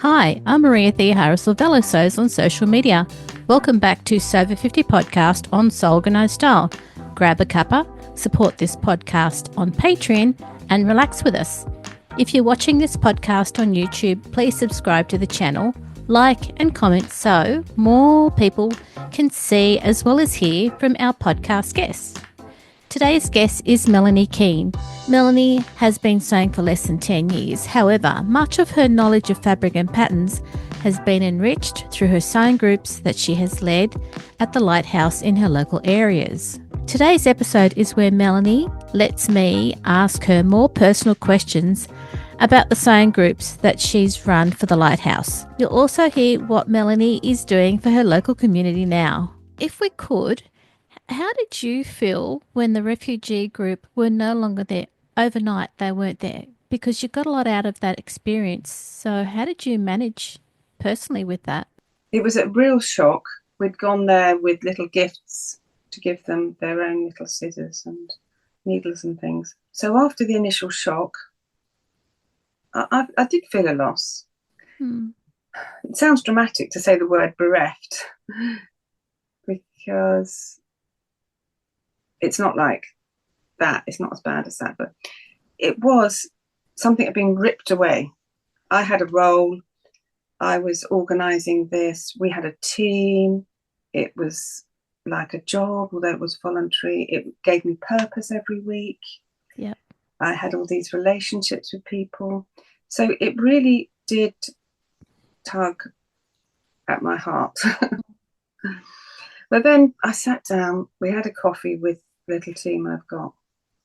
Hi, I'm Maria Thea Harris of Velosos on social media. Welcome back to Sober 50 podcast on Soul Organized Style. Grab a cuppa, support this podcast on Patreon, and relax with us. If you're watching this podcast on YouTube, please subscribe to the channel, like and comment so more people can see as well as hear from our podcast guests. Today's guest is Melanie Keane. Melanie has been sewing for less than 10 years. However, much of her knowledge of fabric and patterns has been enriched through her sewing groups that she has led at the Lighthouse in her local areas. Today's episode is where Melanie lets me ask her more personal questions about the sewing groups that she's run for the Lighthouse. You'll also hear what Melanie is doing for her local community now. If we could, how did you feel when the refugee group were no longer there? Overnight, they weren't there because you got a lot out of that experience. So how did you manage personally with that? It was a real shock. We'd gone there with little gifts to give them, their own little scissors and needles and things. So after the initial shock, I did feel a loss. It sounds dramatic to say the word bereft because it's not like that. It's not as bad as that, but it was something had been ripped away. I had a role. I was organising this. We had a team. It was like a job, although it was voluntary. It gave me purpose every week. Yeah. I had all these relationships with people. So it really did tug at my heart. But then I sat down. We had a coffee with the little team I've got.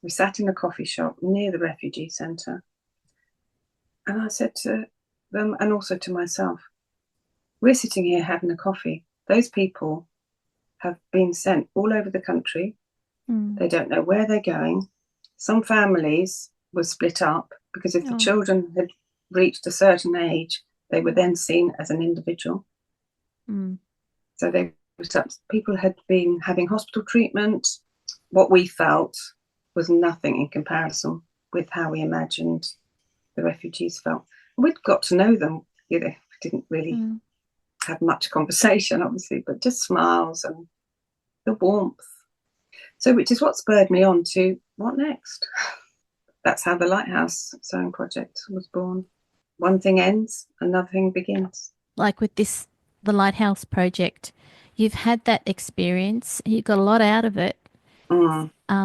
We sat in a coffee shop near the refugee centre. And I said to them and also to myself, we're sitting here having a coffee. Those people have been sent all over the country. They don't know where they're going. Some families were split up because if the children had reached a certain age, they were then seen as an individual. So people had been having hospital treatment. What we felt was nothing in comparison with how we imagined the refugees felt. We'd got to know them. We didn't really have much conversation, obviously, but just smiles and the warmth. So, which is what spurred me on to what next? That's how the Lighthouse Sewing Project was born. One thing ends, another thing begins. Like with the Lighthouse Project, you've had that experience, you got a lot out of it,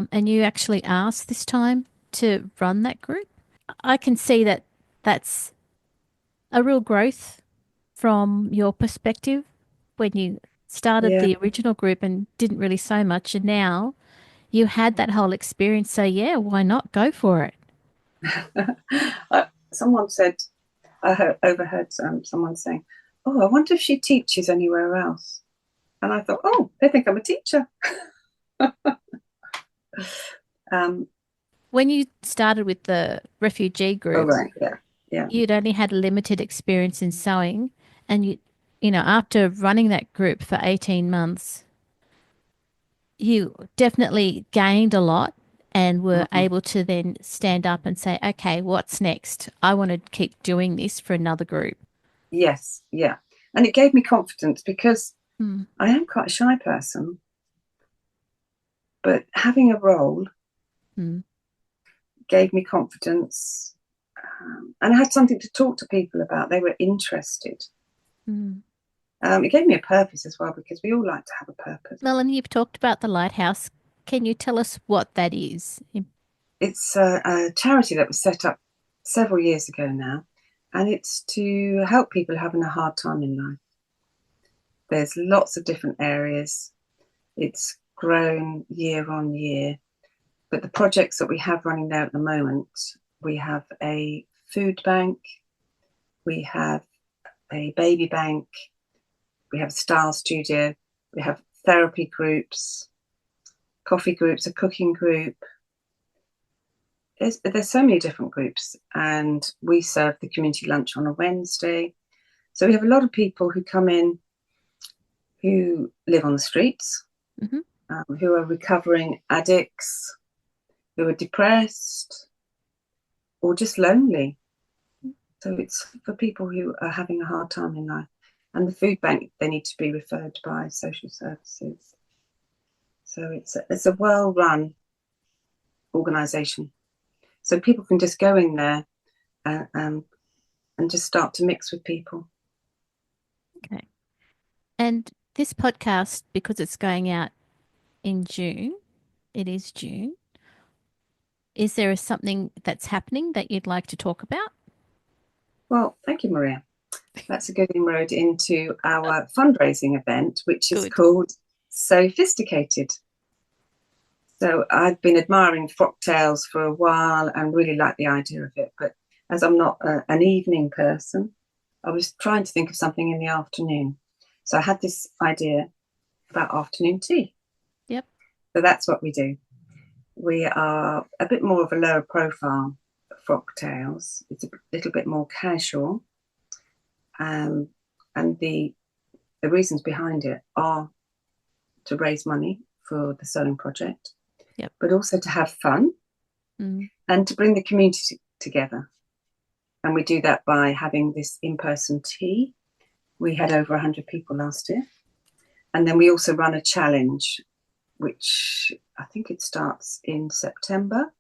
and you actually asked this time to run that group. I can see that that's a real growth from your perspective when you started the original group and didn't really sew much, and now you had that whole experience. So yeah, why not go for it? Someone said, overheard someone saying, "Oh, I wonder if she teaches anywhere else." And I thought, oh, they think I'm a teacher. When you started with the refugee group, you'd only had limited experience in sewing, and you know, after running that group for 18 months, you definitely gained a lot and were able to then stand up and say, okay, what's next? I want to keep doing this for another group. Yes, yeah. And it gave me confidence because I am quite a shy person. But having a role gave me confidence. And I had something to talk to people about. They were interested. It gave me a purpose as well, because we all like to have a purpose. Melanie, you've talked about the Lighthouse. Can you tell us what that is? It's a charity that was set up several years ago now, and it's to help people having a hard time in life. There's lots of different areas. It's grown year on year. But the projects that we have running there at the moment, we have a food bank, we have a baby bank, we have a style studio, we have therapy groups, coffee groups, a cooking group. There's so many different groups, and we serve the community lunch on a Wednesday. So we have a lot of people who come in who live on the streets, who are recovering addicts, who are depressed or just lonely. So it's for people who are having a hard time in life. And the food bank, they need to be referred by social services. So it's a well-run organisation. So people can just go in there and just start to mix with people. Okay. And this podcast, because it's going out in June, it is June. Is there something that's happening that you'd like to talk about? Well, thank you, Maria. That's a good inroad into our fundraising event, which is Good. called Sophisticated. So I've been admiring frocktails for a while and really like the idea of it. But as I'm not an evening person, I was trying to think of something in the afternoon. So I had this idea about afternoon tea. Yep. So that's what we do. We are a bit more of a lower profile frocktails. It's a little bit more casual. And the reasons behind it are to raise money for the sewing project, Yep. but also to have fun and to bring the community together. And we do that by having this in-person tea. We had over 100 people last year. And then we also run a challenge, which I think it starts in September.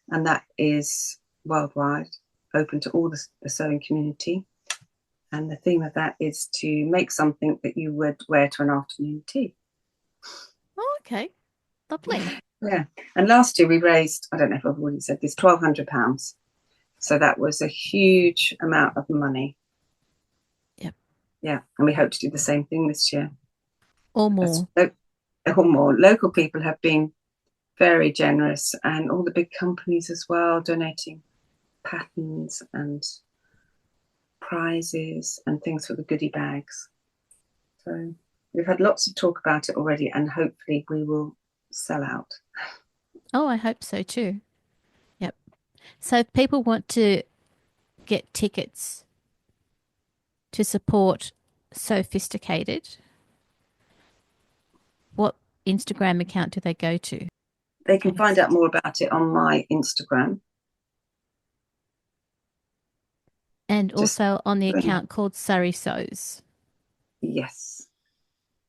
And that is worldwide, open to all the sewing community. And the theme of that is to make something that you would wear to an afternoon tea. Oh, okay. Lovely. Yeah. And last year we raised, I don't know if I've already said this, £1,200. So that was a huge amount of money. Yep. Yeah. And we hope to do the same thing this year. Or more. Or more. Local people have been very generous, and all the big companies as well, donating patterns and prizes and things for the goodie bags. So we've had lots of talk about it already, and hopefully we will sell out. Oh, I hope so too. Yep. So if people want to get tickets to support Sophisticated, what Instagram account do they go to? They can find out more about it on my Instagram. And also on the account called Surrey Sews. Yes.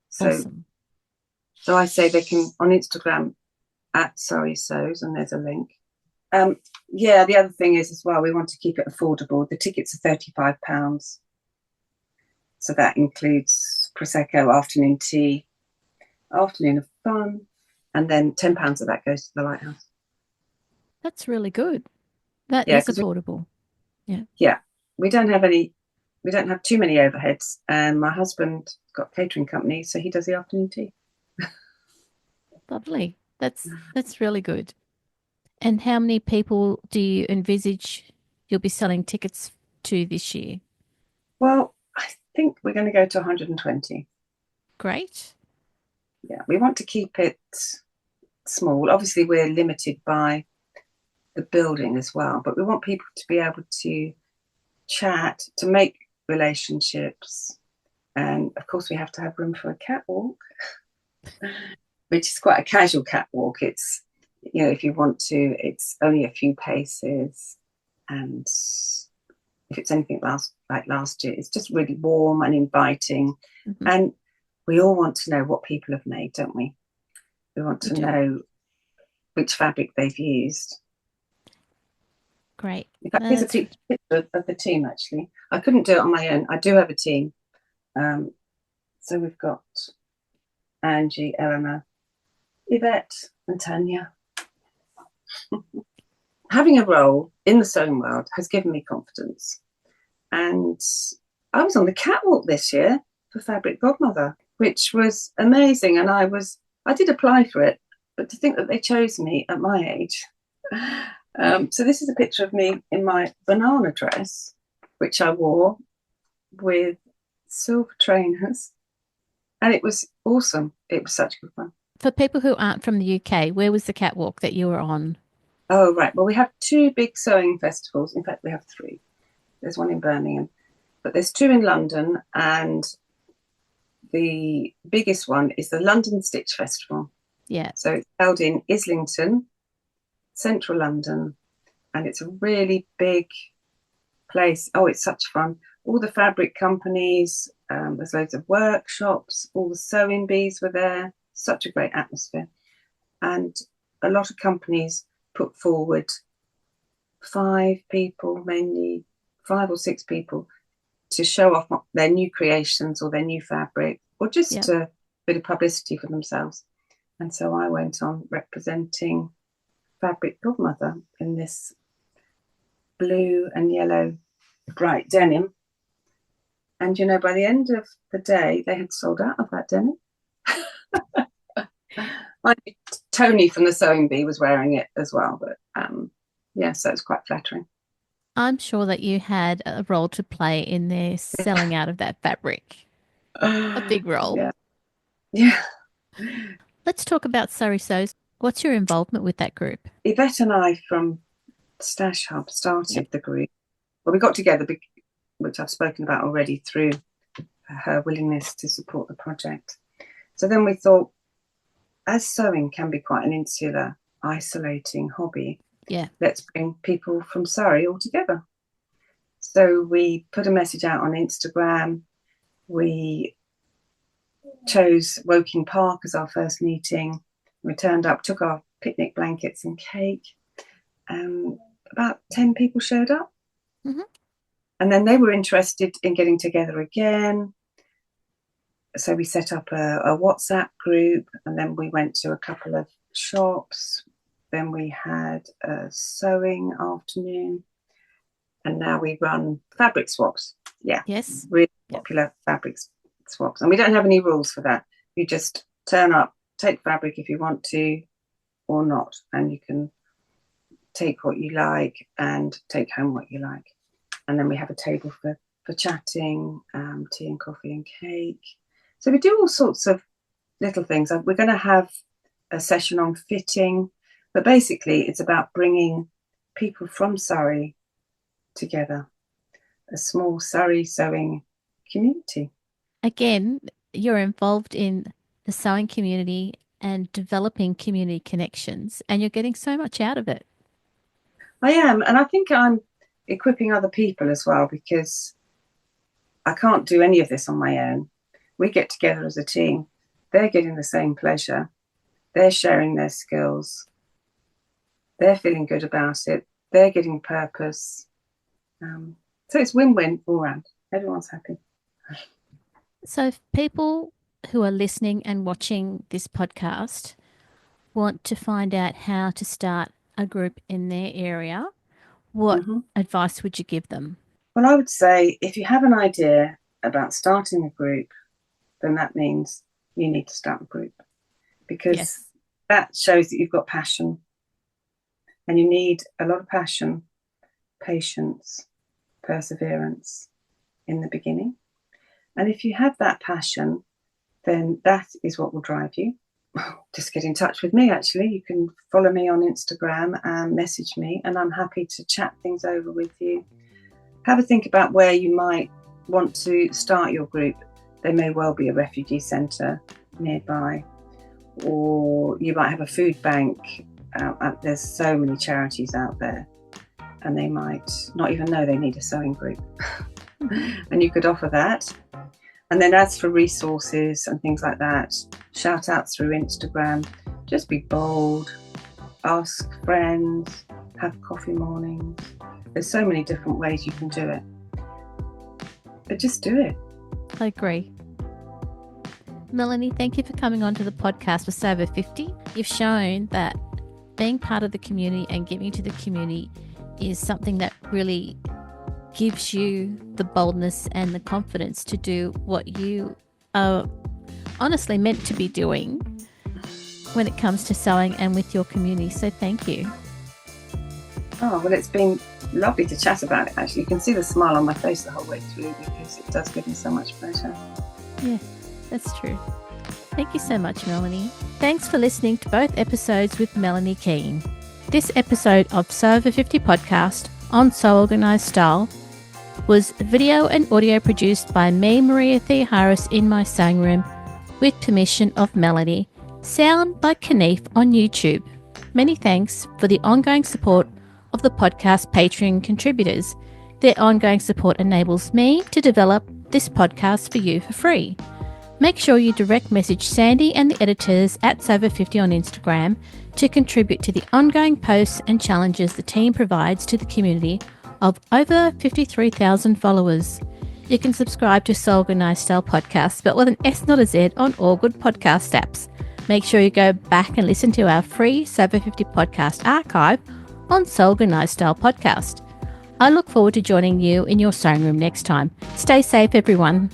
So, awesome. So I say they can on Instagram at Surrey Sews, and there's a link. Yeah, the other thing is as well, we want to keep it affordable. The tickets are £35. So that includes Prosecco, afternoon tea, afternoon of fun, and then £10 of that goes to the Lighthouse. That's really good. That is affordable. Yeah. We don't have too many overheads. And my husband got a catering company, so he does the afternoon tea. Lovely. That's really good. And how many people do you envisage you'll be selling tickets to this year? Well, I think we're going to go to 120. Great. Yeah, we want to keep it small. Obviously, we're limited by the building as well, but we want people to be able to chat, to make relationships. And of course, we have to have room for a catwalk, which is quite a casual catwalk. It's, if you want to, it's only a few paces. And if it's anything like last year, it's just really warm and inviting. Mm-hmm. And we all want to know what people have made, don't we? We want to know which fabric they've used. Great. In fact, here's a picture of the team, actually. I couldn't do it on my own. I do have a team. So we've got Angie, Eleanor, Yvette, and Tanya. Having a role in the sewing world has given me confidence. And I was on the catwalk this year for Fabric Godmother, which was amazing. And I did apply for it, but to think that they chose me at my age. So this is a picture of me in my banana dress, which I wore with silver trainers. And it was awesome. It was such good fun. For people who aren't from the UK, where was the catwalk that you were on? Oh, right. Well, we have 2 big sewing festivals. In fact, we have 3. There's one in Birmingham, but there's 2 in London. And the biggest one is the London Stitch Festival. Yeah. So it's held in Islington, central London. And it's a really big place. Oh, it's such fun. All the fabric companies, there's loads of workshops, all the sewing bees were there. Such a great atmosphere. And a lot of companies put forward 5 people, mainly 5 or 6 people, to show off their new creations or their new fabric, or just a bit of publicity for themselves. And so I went on representing Fabric Godmother in this blue and yellow bright denim. And, you know, by the end of the day, they had sold out of that denim. Tony from the Sewing Bee was wearing it as well. But, so it's quite flattering. I'm sure that you had a role to play in their selling out of that fabric. A big role. Yeah. Let's talk about Surrey Sews. What's your involvement with that group? Yvette and I from Stash Hub started the group. Well, we got together, which I've spoken about already, through her willingness to support the project. So then we thought, as sewing can be quite an insular, isolating hobby, let's bring people from Surrey all together. So we put a message out on Instagram. We chose Woking Park as our first meeting. We turned up, took our picnic blankets and cake. About 10 people showed up. Mm-hmm. And then they were interested in getting together again. So we set up a WhatsApp group, and then we went to a couple of shops. Then we had a sewing afternoon. And now we run fabric swaps. Yeah. Yes. Really popular fabric swaps. And we don't have any rules for that. You just turn up, take fabric if you want to or not. And you can take what you like and take home what you like. And then we have a table for chatting, tea and coffee and cake. So we do all sorts of little things. We're going to have a session on fitting, but basically it's about bringing people from Surrey together, a small Surrey sewing community. Again, you're involved in the sewing community and developing community connections, and you're getting so much out of it. I am, and I think I'm equipping other people as well, because I can't do any of this on my own. We get together as a team. They're getting the same pleasure. They're sharing their skills. They're feeling good about it. They're getting purpose. So it's win-win all around. Everyone's happy. So if people who are listening and watching this podcast want to find out how to start a group in their area, what advice would you give them? Well, I would say if you have an idea about starting a group, then that means you need to start a group, because that shows that you've got passion, and you need a lot of passion, patience, perseverance in the beginning. And if you have that passion, then that is what will drive you. Just get in touch with me, actually. You can follow me on Instagram and message me, and I'm happy to chat things over with you. Have a think about where you might want to start your group. There may well be a refugee centre nearby, or you might have a food bank. There's so many charities out there, and they might not even know they need a sewing group. And you could offer that. And then as for resources and things like that, shout outs through Instagram. Just be bold, ask friends, have coffee mornings. There's so many different ways you can do it. But just do it. I agree. Melanie, thank you for coming on to the podcast for Sew Over 50. You've shown that being part of the community and giving to the community is something that really gives you the boldness and the confidence to do what you are honestly meant to be doing when it comes to sewing and with your community. So thank you. Oh, well, it's been lovely to chat about it, actually. You can see the smile on my face the whole way through, because it does give me so much pleasure. Yeah, that's true. Thank you so much, Melanie. Thanks for listening to both episodes with Melanie Keane. This episode of Sew Over 50 podcast on Sew Organised Style was video and audio produced by me, Maria Thea Harris, in my sewing room with permission of Melanie. Sound by Knife on YouTube. Many thanks for the ongoing support of the podcast Patreon contributors. Their ongoing support enables me to develop this podcast for you for free. Make sure you direct message Sandy and the editors at Sober50 on Instagram to contribute to the ongoing posts and challenges the team provides to the community of over 53,000 followers. You can subscribe to Soul Organized Style Podcast, but with an S, not a Z, on all good podcast apps. Make sure you go back and listen to our free Sober50 podcast archive on Soul Organized Style Podcast. I look forward to joining you in your sewing room next time. Stay safe, everyone.